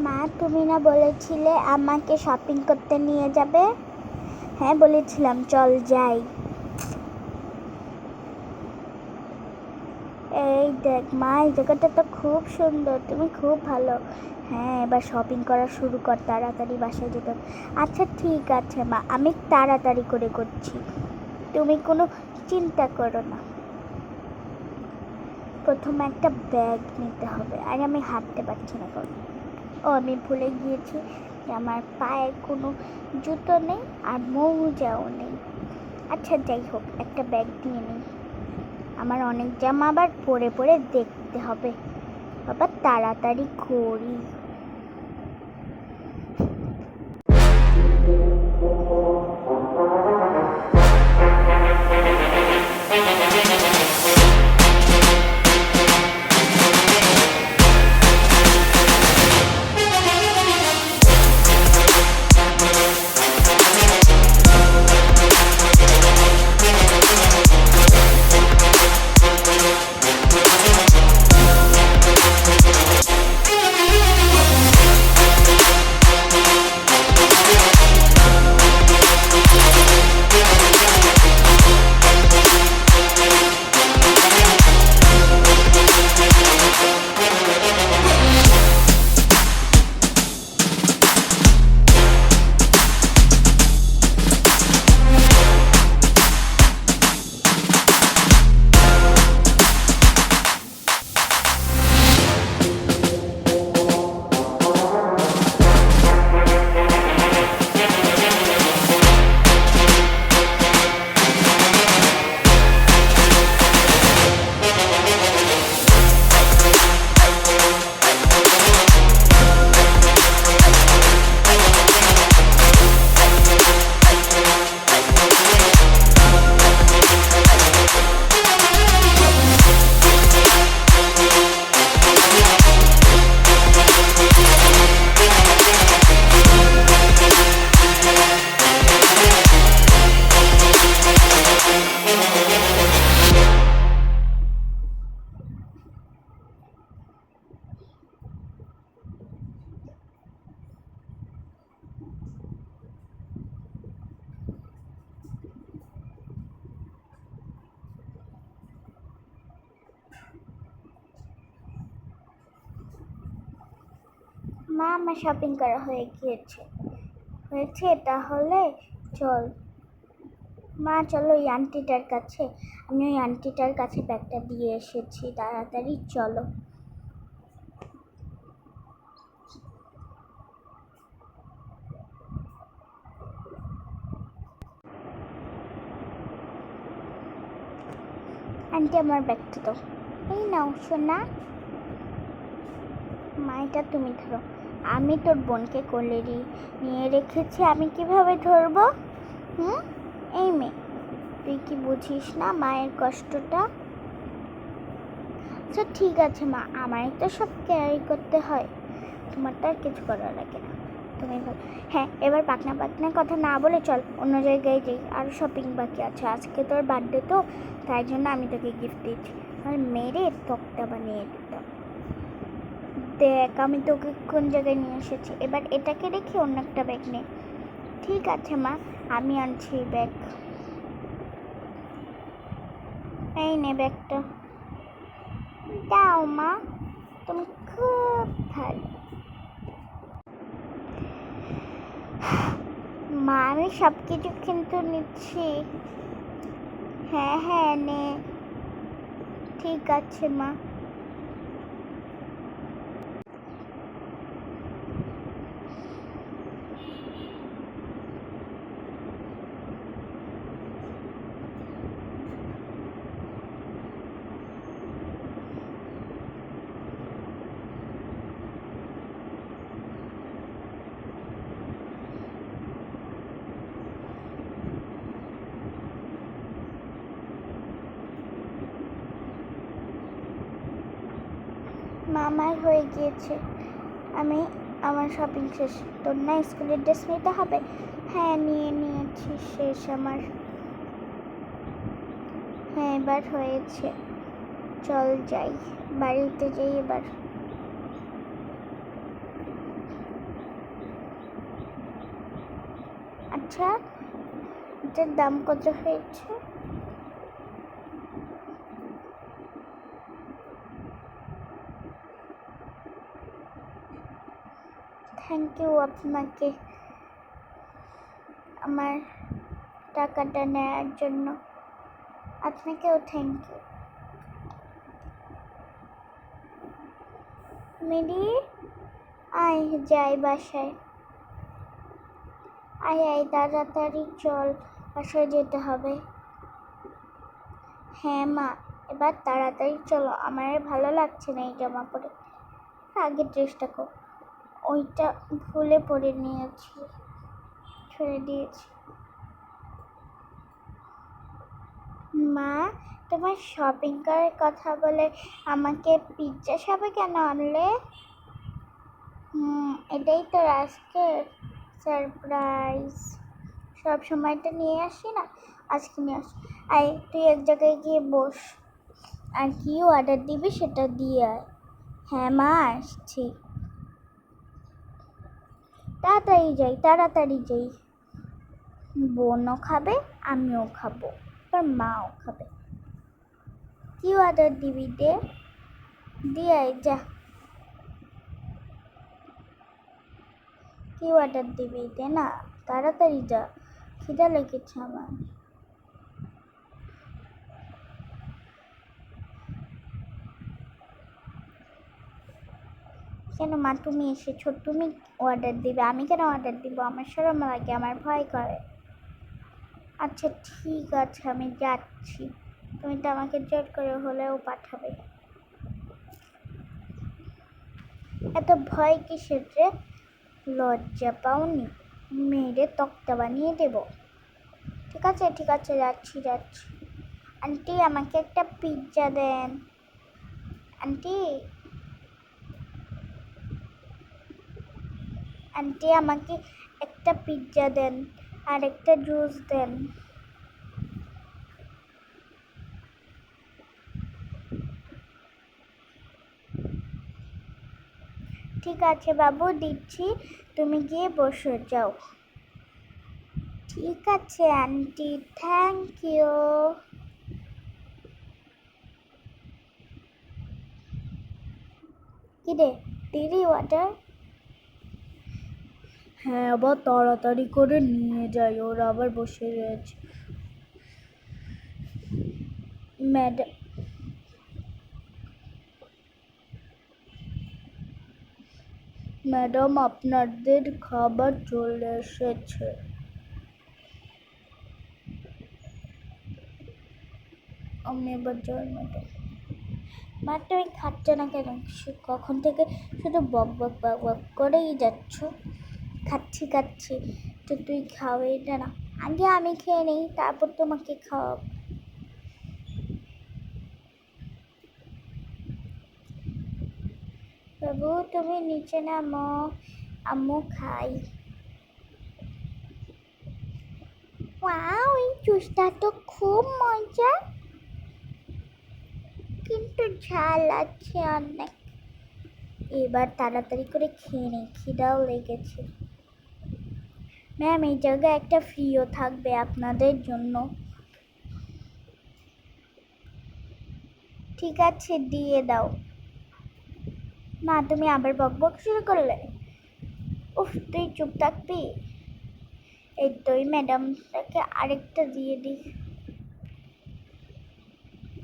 মা, তুমি না বলেছিলে আমাকে শপিং করতে নিয়ে যাবে? হ্যাঁ বলেছিলাম, চল যাই। এই দেখ মা, এই জায়গাটা তো খুব সুন্দর, তুমি খুব ভালো। হ্যাঁ, এবার শপিং করা শুরু কর, তাড়াতাড়ি বাসায় যেতে হবে। আচ্ছা ঠিক আছে মা, আমি তাড়াতাড়ি করে করছি, তুমি কোনো চিন্তা করো না। প্রথমে একটা ব্যাগ নিতে হবে, আর আমি হাঁটতে পারছি না কারণ আমি ভুলে গিয়েছি যে আমার পায়ে কোনো জুতো নেই আর মৌজাও নেই। আচ্ছা যাই হোক, একটা ব্যাগ নিয়ে নিই। আমার অনেক জামা আবার পরে পরে দেখতে হবে, বাবা তাড়াতাড়ি করি। মা, আমার শপিং করা হয়েছে তাহলে চল। মা চলো ওই আন্টিটার কাছে, আমি ওই আন্টিটার কাছে ব্যাগটা দিয়ে এসেছি, তাড়াতাড়ি চলো। আন্টি আমার ব্যাগটা দাও। এই নাও সোনা। মা এটা তুমি ধরো, আমি তোর বোনকে কোলে নিয়ে রেখেছি, আমি কিভাবে ধরবো? এই মেয়ে, তুই কি বুঝিস না মায়ের কষ্টটা? আচ্ছা ঠিক আছে মা, আমারই তো সব ক্যারি করতে হয়, তোমার তো আর কিছু করার লাগে না, তুমি বলো। হ্যাঁ, এবার পাকনা কথা না বলে চল অন্য জায়গায় যাই, আরও শপিং বাকি আছে। আজকে তোর বার্থডে তো, তাই জন্য আমি তোকে গিফট দিচ্ছি, আর মেরে তক্তা বানিয়ে দিতাম। দেখ আমি তোকে কোন জায়গায় নিয়ে এসেছি, এবার এটাকে রেখে অন্য একটা ব্যাগ নে। ঠিক আছে মা, আমি আনছি ব্যাগ। এই নে ব্যাগটা। দাও মা, তুমি খুব ভালো। মা আমি সব কিছু কিন্তু নিচ্ছি। হ্যাঁ হ্যাঁ নে। ঠিক আছে মা। মা আমার হয়ে গিয়েছে, আমার শপিং শেষ। তোর না স্কুলের ড্রেস নিতে হবে? হ্যাঁ নিয়েছি, শেষ আমার। হ্যাঁ এবার হয়েছে, চল যাই, বাড়িতে যাই এবার। আচ্ছা, এটার দাম কত হয়েছে? থ্যাংক ইউ আপনাকে আমার টাকাটা নেওয়ার জন্য। আপনাকেও থ্যাংক ইউ। মিলি, আয় যাই বাসায়। আয় আয় তাড়াতাড়ি চল, বাসায় যেতে হবে। হ্যাঁ মা, এবার তাড়াতাড়ি চলো, আমার আর ভালো লাগছে না এই জামা পরে। আগের ড্রেসটা কর, ওইটা ভুলে পরে নিয়েছি, ছেড়ে দিয়েছি। মা, তোমার শপিং করার কথা বলে আমাকে পিৎজা শপে কেন আনলে? এটাই তো আজকের সারপ্রাইজ। সব সময় তো নিয়ে আসি না, আজকে নিয়ে আসি। আয় তুই এক জায়গায় গিয়ে বস, আর কি অর্ডার দিবি সেটা দিয়ে আয়। হ্যাঁ মা, আসছি। তাড়াতাড়ি যাই, তাড়াতাড়ি যাই। বোনও খাবে, আমিও খাবো, আর মাও খাবে। কি অর্ডার দিবি দে, দিয়ে আয় যা। কি অর্ডার দিবি দে না, তাড়াতাড়ি যা, খিদা লেগেছে আমার। কেন মা, তুমি এসেছো, তুমি অর্ডার দিবে, আমি কেন অর্ডার দিব? আমার শরম লাগে, আমার ভয় করে। আচ্ছা ঠিক আছে, আমি যাচ্ছি। তুমি তো আমাকে জোর করে হলেও পাঠাবে। এত ভয় কিসের রে? লজ্জা পাওনি? মেরে তক্তা বানিয়ে দেব। ঠিক আছে ঠিক আছে, যাচ্ছি যাচ্ছি। আন্টি, আমাকে একটা পিৎজা দেন। আন্টি, আন্টি আমাকে একটা পিৎজা দেন আর একটা জুস দেন। ঠিক আছে বাবু, দিচ্ছি, তুমি গিয়ে বসে যাও। ঠিক আছে আন্টি, থ্যাংক ইউ। কি রে, দিদি অর্ডার? হ্যাঁ, আবার তাড়াতাড়ি করে নিয়ে যাই, ওরা আবার বসে রয়েছে। ম্যাডাম, ম্যাডাম আপনাদের খাবার চলে এসেছে। আমি এবার যাই ম্যাডাম। মা, তুমি খাচ্ছ না কেন? কখন থেকে শুধু বক বক বক বক করেই যাচ্ছ। খাচ্ছি খাচ্ছি, তো তুই খাওয়াই না। আগে আমি খেয়ে নিই, তারপর তোমাকে খাওয়াবো। বাবু তুমি নিচে নামো, আম্মু খাই। ওয়াও, এই জুসটা তো খুব মজা, কিন্তু ঝাল আছে অনেক। এবার তাড়াতাড়ি করে খেয়ে নেই, খিদাও লেগেছে। ম্যাম, এই জায়গায় একটা ফ্রিও থাকবে আপনাদের জন্য। ঠিক আছে, দিয়ে দাও। মা, তুমি আবার বক বক শুরু করলে। উফ, তুই চুপ থাকবি? এই তো, ওই ম্যাডামটাকে আরেকটা দিয়ে দিই।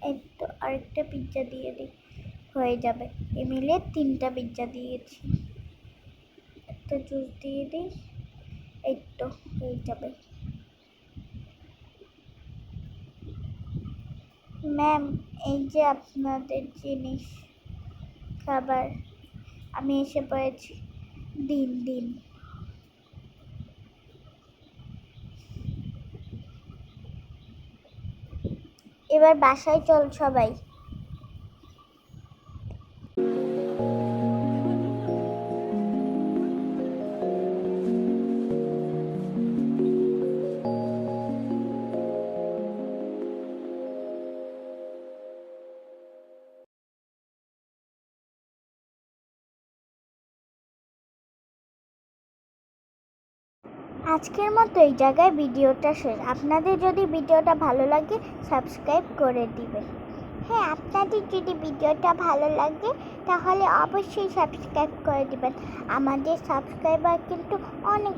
এই তো, আরেকটা পিৎজা দিয়ে দিই, হয়ে যাবে। এ মিলে 3টা পিৎজা দিয়েছি। একটা জুস দিয়ে দিই, এই তো হয়ে যাবে। ম্যাম, এই যে আপনাদের জিনিস, খাবার, আমি এসে পড়েছি, দিন দিন। এবার বাসায় চল সবাই। আজকের মতো এই জায়গায় ভিডিওটা শেষ। আপনাদের যদি ভিডিওটা ভালো লাগে সাবস্ক্রাইব করে দিবেন। হ্যাঁ, আপনাদের যদি ভিডিওটা ভালো লাগে তাহলে অবশ্যই সাবস্ক্রাইব করে দিবেন। আমাদের সাবস্ক্রাইবার কিন্তু অনেক